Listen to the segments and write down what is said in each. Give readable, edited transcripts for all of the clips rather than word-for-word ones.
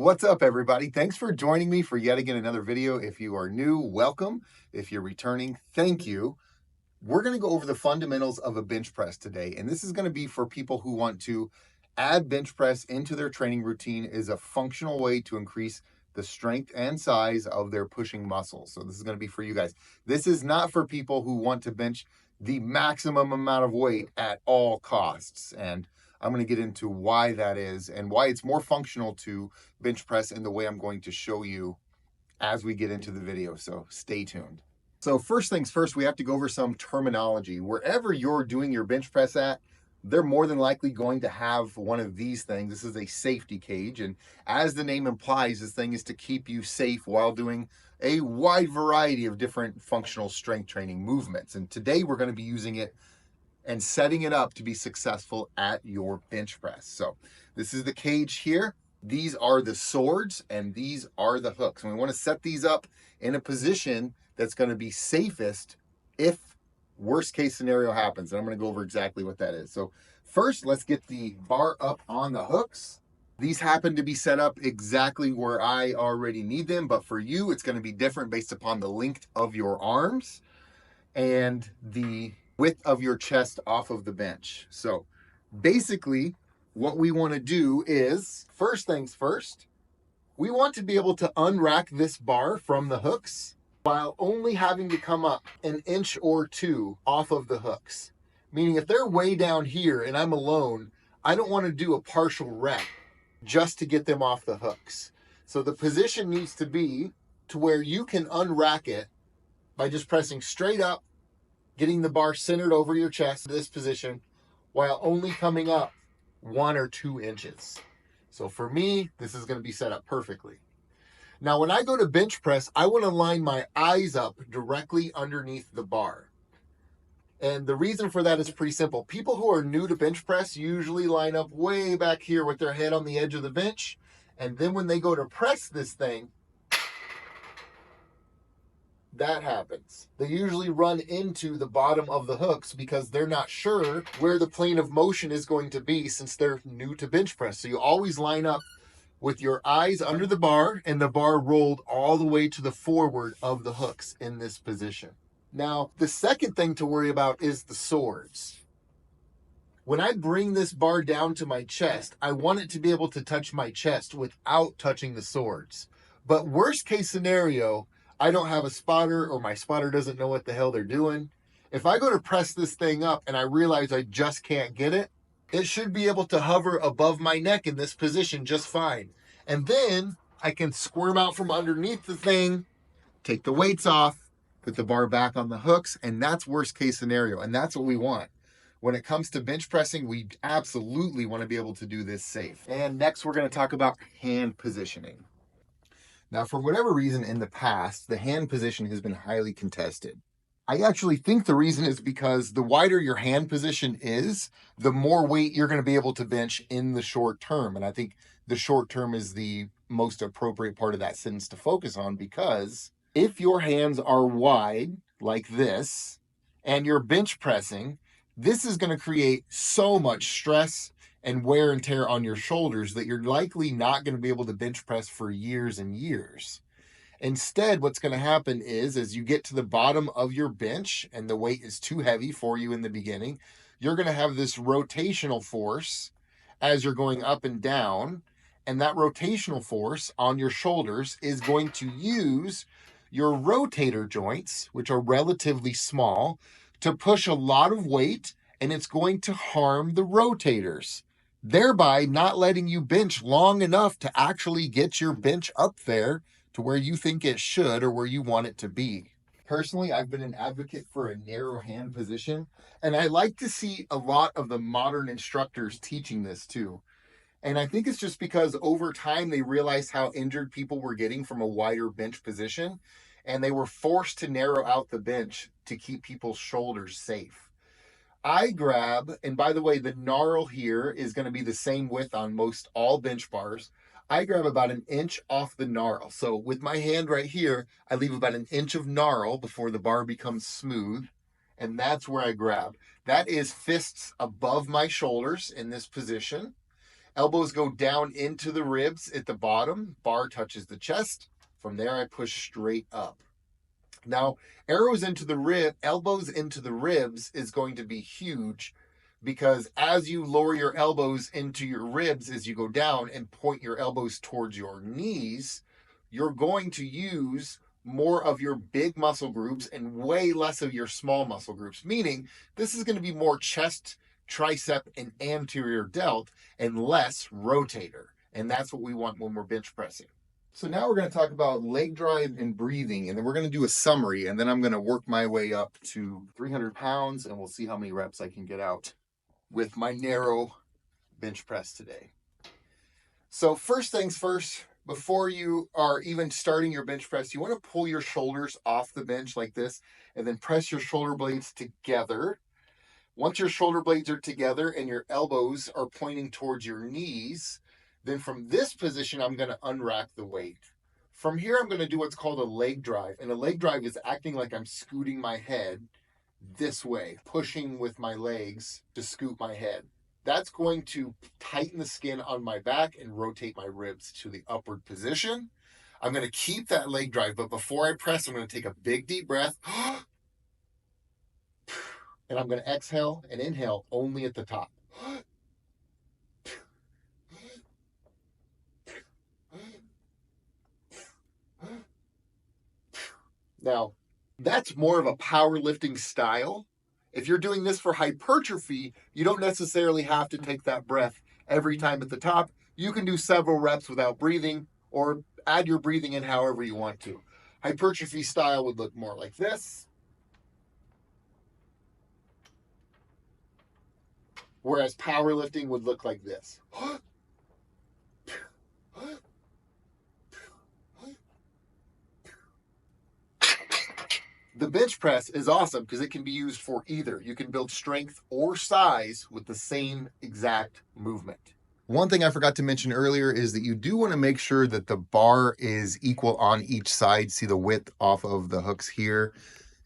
What's up, everybody? Thanks for joining me for yet again another video. If you are new, welcome. If you're returning, thank you. We're going to go over the fundamentals of a bench press today, and this is going to be for people who want to add bench press into their training routine as a functional way to increase the strength and size of their pushing muscles. So this is going to be for you guys. This is not for people who want to bench the maximum amount of weight at all costs, and I'm going to get into why that is and why it's more functional to bench press in the way I'm going to show you as we get into the video. So stay tuned. So first things first, we have to go over some terminology. Wherever you're doing your bench press at, they're more than likely going to have one of these things. This is a safety cage. And as the name implies, this thing is to keep you safe while doing a wide variety of different functional strength training movements. And today we're going to be using it and setting it up to be successful at your bench press. So this is the cage here. These are the swords and these are the hooks. And we want to set these up in a position that's going to be safest if worst case scenario happens. And I'm going to go over exactly what that is. So first, let's get the bar up on the hooks. These happen to be set up exactly where I already need them, but for you, it's going to be different based upon the length of your arms and the width of your chest off of the bench. So basically what we want to do is, first things first, we want to be able to unrack this bar from the hooks while only having to come up an inch or two off of the hooks. Meaning if they're way down here and I'm alone, I don't want to do a partial rep just to get them off the hooks. So the position needs to be to where you can unrack it by just pressing straight up, getting the bar centered over your chest in this position while only coming up 1 or 2 inches. So for me, this is going to be set up perfectly. Now, when I go to bench press, I want to line my eyes up directly underneath the bar. And the reason for that is pretty simple. People who are new to bench press usually line up way back here with their head on the edge of the bench. And then when they go to press this thing, that happens. They usually run into the bottom of the hooks because they're not sure where the plane of motion is going to be since they're new to bench press. So you always line up with your eyes under the bar and the bar rolled all the way to the forward of the hooks in this position. Now, the second thing to worry about is the swords. When I bring this bar down to my chest, I want it to be able to touch my chest without touching the swords. But worst case scenario, I don't have a spotter or my spotter doesn't know what the hell they're doing. If I go to press this thing up and I realize I just can't get it, it should be able to hover above my neck in this position just fine. And then I can squirm out from underneath the thing, take the weights off, put the bar back on the hooks, and that's worst case scenario. And that's what we want. When it comes to bench pressing, we absolutely want to be able to do this safe. And next, we're going to talk about hand positioning. Now, for whatever reason in the past, the hand position has been highly contested. I actually think the reason is because the wider your hand position is, the more weight you're going to be able to bench in the short term. And I think the short term is the most appropriate part of that sentence to focus on, because if your hands are wide like this and you're bench pressing, this is going to create so much stress and wear and tear on your shoulders that you're likely not going to be able to bench press for years and years. Instead, what's going to happen is as you get to the bottom of your bench and the weight is too heavy for you in the beginning, you're going to have this rotational force as you're going up and down. And that rotational force on your shoulders is going to use your rotator joints, which are relatively small, to push a lot of weight, and it's going to harm the rotators, thereby not letting you bench long enough to actually get your bench up there to where you think it should or where you want it to be. Personally, I've been an advocate for a narrow hand position, and I like to see a lot of the modern instructors teaching this too. And I think it's just because over time they realized how injured people were getting from a wider bench position, and they were forced to narrow out the bench to keep people's shoulders safe. I grab, and by the way, the knurl here is going to be the same width on most all bench bars. I grab about an inch off the knurl. So with my hand right here, I leave about an inch of knurl before the bar becomes smooth. And that's where I grab. That is fists above my shoulders in this position. Elbows go down into the ribs at the bottom. Bar touches the chest. From there, I push straight up. Now, elbows into the ribs is going to be huge, because as you lower your elbows into your ribs as you go down and point your elbows towards your knees, you're going to use more of your big muscle groups and way less of your small muscle groups, meaning this is going to be more chest, tricep, and anterior delt and less rotator. And that's what we want when we're bench pressing. So now we're going to talk about leg drive and breathing, and then we're going to do a summary, and then I'm going to work my way up to 300 pounds, and we'll see how many reps I can get out with my narrow bench press today. So first things first, before you are even starting your bench press, you want to pull your shoulders off the bench like this, and then press your shoulder blades together. Once your shoulder blades are together and your elbows are pointing towards your knees, then from this position, I'm going to unrack the weight. From here, I'm going to do what's called a leg drive. And a leg drive is acting like I'm scooting my head this way, pushing with my legs to scoot my head. That's going to tighten the skin on my back and rotate my ribs to the upward position. I'm going to keep that leg drive, but before I press, I'm going to take a big deep breath. And I'm going to exhale and inhale only at the top. Now, that's more of a powerlifting style. If you're doing this for hypertrophy, you don't necessarily have to take that breath every time at the top. You can do several reps without breathing, or add your breathing in however you want to. Hypertrophy style would look more like this. Whereas powerlifting would look like this. The bench press is awesome because it can be used for either. You can build strength or size with the same exact movement. One thing I forgot to mention earlier is that you do want to make sure that the bar is equal on each side. See the width off of the hooks here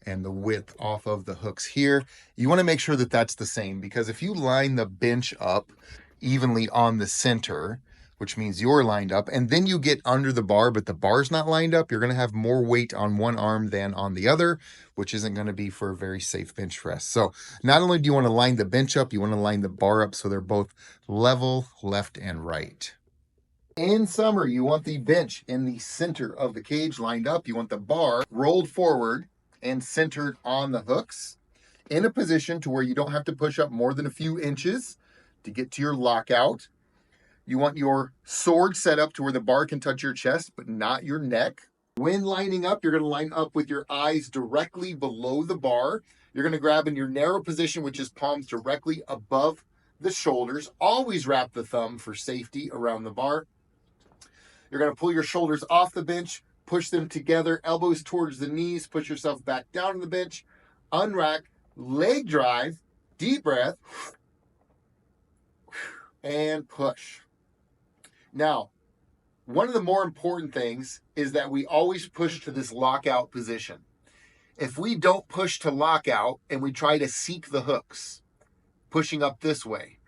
and the width off of the hooks here. You want to make sure that that's the same, because if you line the bench up evenly on the center, which means you're lined up, and then you get under the bar, but the bar's not lined up, you're going to have more weight on one arm than on the other, which isn't going to be for a very safe bench press. So not only do you want to line the bench up, you want to line the bar up so they're both level, left and right. In summary, you want the bench in the center of the cage lined up. You want the bar rolled forward and centered on the hooks in a position to where you don't have to push up more than a few inches to get to your lockout. You want your sword set up to where the bar can touch your chest, but not your neck. When lining up, you're going to line up with your eyes directly below the bar. You're going to grab in your narrow position, which is palms directly above the shoulders. Always wrap the thumb for safety around the bar. You're going to pull your shoulders off the bench, push them together, elbows towards the knees, push yourself back down to the bench, unrack, leg drive, deep breath, and push. Now, one of the more important things is that we always push to this lockout position. If we don't push to lockout and we try to seek the hooks, pushing up this way,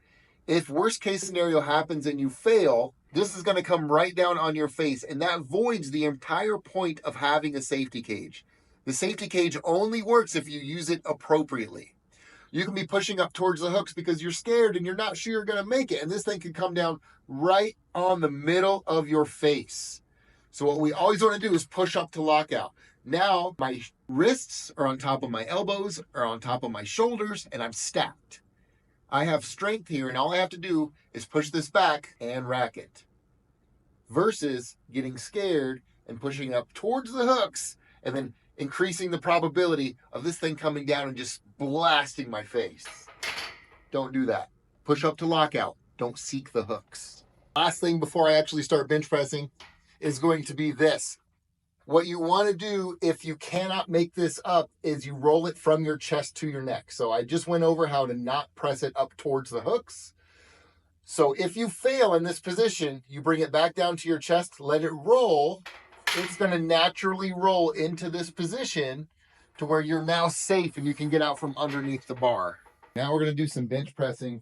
if worst case scenario happens and you fail, this is going to come right down on your face, and that voids the entire point of having a safety cage. The safety cage only works if you use it appropriately. You can be pushing up towards the hooks because you're scared and you're not sure you're going to make it. And this thing can come down right on the middle of your face. So what we always want to do is push up to lockout. Now my wrists are on top of my elbows, are on top of my shoulders, and I'm stacked. I have strength here, and all I have to do is push this back and rack it. Versus getting scared and pushing up towards the hooks and then increasing the probability of this thing coming down and just blasting my face. Don't do that. Push up to lockout. Don't seek the hooks. Last thing before I actually start bench pressing is going to be this. What you want to do if you cannot make this up is you roll it from your chest to your neck. So I just went over how to not press it up towards the hooks. So if you fail in this position, you bring it back down to your chest, let it roll. It's going to naturally roll into this position to where you're now safe and you can get out from underneath the bar. Now we're going to do some bench pressing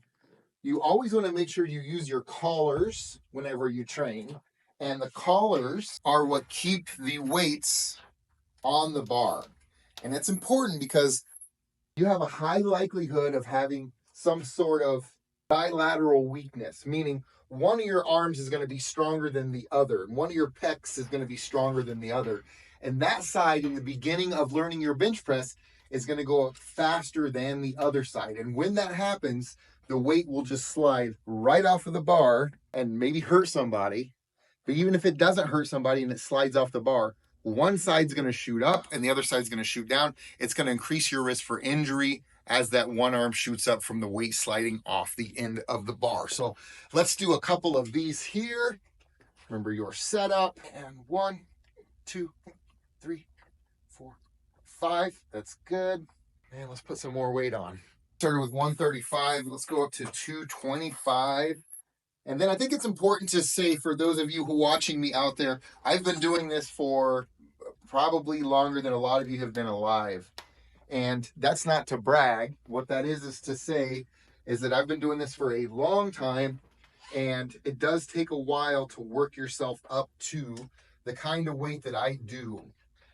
you always want to make sure you use your collars whenever you train. And the collars are what keep the weights on the bar. And it's important because you have a high likelihood of having some sort of bilateral weakness, meaning one of your arms is going to be stronger than the other, and one of your pecs is going to be stronger than the other. And that side in the beginning of learning your bench press is going to go up faster than the other side. And when that happens, the weight will just slide right off of the bar and maybe hurt somebody. But even if it doesn't hurt somebody and it slides off the bar, one side's going to shoot up and the other side's going to shoot down. It's going to increase your risk for injury as that one arm shoots up from the weight sliding off the end of the bar. So let's do a couple of these here. Remember your setup. And 1, 2, 3, 4, 5. That's good. And let's put some more weight on. Started with 135. Let's go up to 225. And then I think it's important to say, for those of you who are watching me out there, I've been doing this for probably longer than a lot of you have been alive. And that's not to brag. What that is to say is that I've been doing this for a long time, and it does take a while to work yourself up to the kind of weight that I do.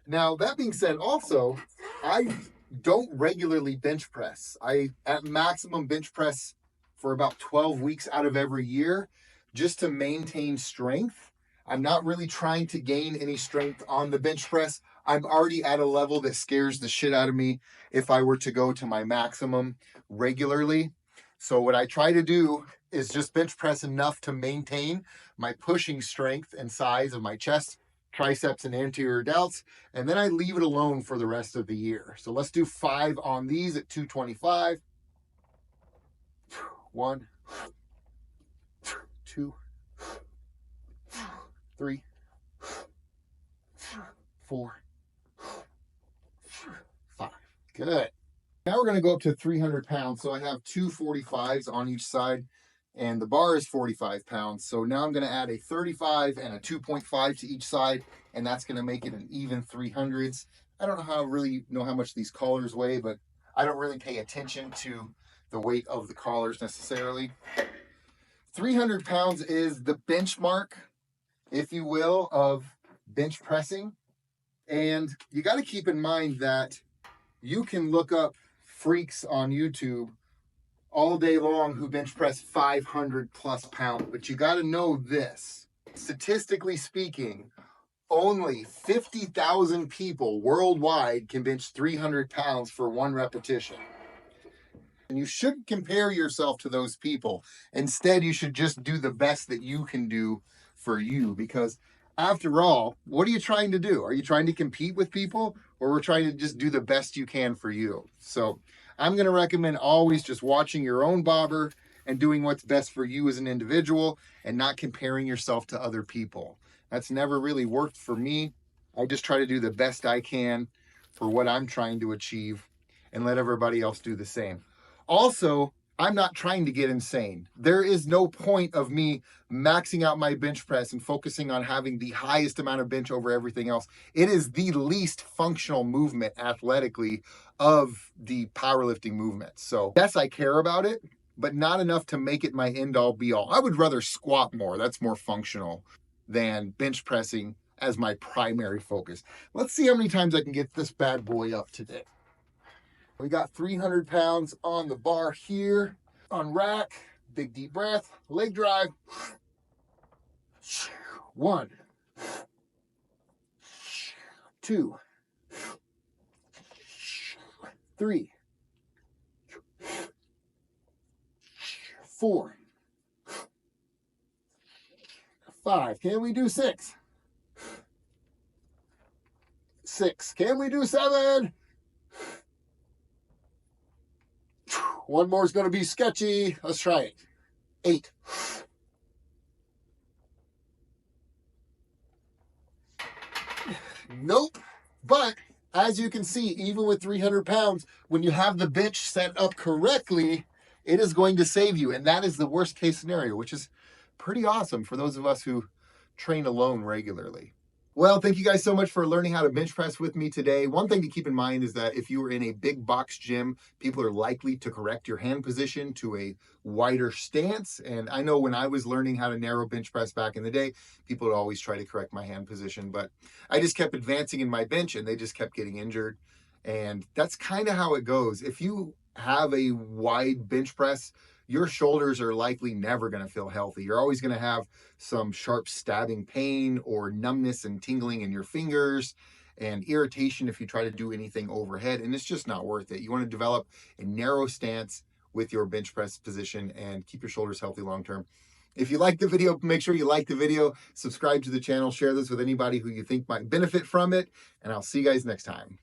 Now, that being said, also, I don't regularly bench press. I, at maximum, bench press for about 12 weeks out of every year just to maintain strength. I'm not really trying to gain any strength on the bench press. I'm already at a level that scares the shit out of me if I were to go to my maximum regularly. So what I try to do is just bench press enough to maintain my pushing strength and size of my chest, triceps, and anterior delts, and then I leave it alone for the rest of the year. So let's do 5 on these at 225. 1, 2, 3, 4, 5. Good. Now we're going to go up to 300 pounds. So I have 2 45s on each side, and the bar is 45 pounds. So now I'm going to add a 35 and a 2.5 to each side, and that's going to make it an even 300s. I don't know how much these collars weigh, but I don't really pay attention to the weight of the collars necessarily. 300 pounds is the benchmark, if you will, of bench pressing. And you got to keep in mind that you can look up freaks on YouTube all day long who bench press 500 plus pounds, but you got to know this. Statistically speaking, only 50,000 people worldwide can bench 300 pounds for one repetition. And you shouldn't compare yourself to those people. Instead, you should just do the best that you can do for you, because after all, what are you trying to do? Are you trying to compete with people, or we're trying to just do the best you can for you? So I'm going to recommend always just watching your own bobber and doing what's best for you as an individual and not comparing yourself to other people. That's never really worked for me. I just try to do the best I can for what I'm trying to achieve and let everybody else do the same. Also, I'm not trying to get insane. There is no point of me maxing out my bench press and focusing on having the highest amount of bench over everything else. It is the least functional movement athletically of the powerlifting movements. So yes, I care about it, but not enough to make it my end all be all. I would rather squat more. That's more functional than bench pressing as my primary focus. Let's see how many times I can get this bad boy up today. We got 300 pounds on the bar here on rack. Big deep breath, leg drive. 1, 2, 3, 4, 5. Can we do 6? 6. Can we do 7? One more is going to be sketchy. Let's try it. 8. Nope. But as you can see, even with 300 pounds, when you have the bench set up correctly, it is going to save you. And that is the worst case scenario, which is pretty awesome for those of us who train alone regularly. Well, thank you guys so much for learning how to bench press with me today. One thing to keep in mind is that if you are in a big box gym, people are likely to correct your hand position to a wider stance. And I know when I was learning how to narrow bench press back in the day, people would always try to correct my hand position, but I just kept advancing in my bench and they just kept getting injured. And that's kind of how it goes. If you have a wide bench press, your shoulders are likely never going to feel healthy. You're always going to have some sharp stabbing pain or numbness and tingling in your fingers and irritation if you try to do anything overhead. And it's just not worth it. You want to develop a narrow stance with your bench press position and keep your shoulders healthy long term. If you like the video, make sure you like the video, subscribe to the channel, share this with anybody who you think might benefit from it, and I'll see you guys next time.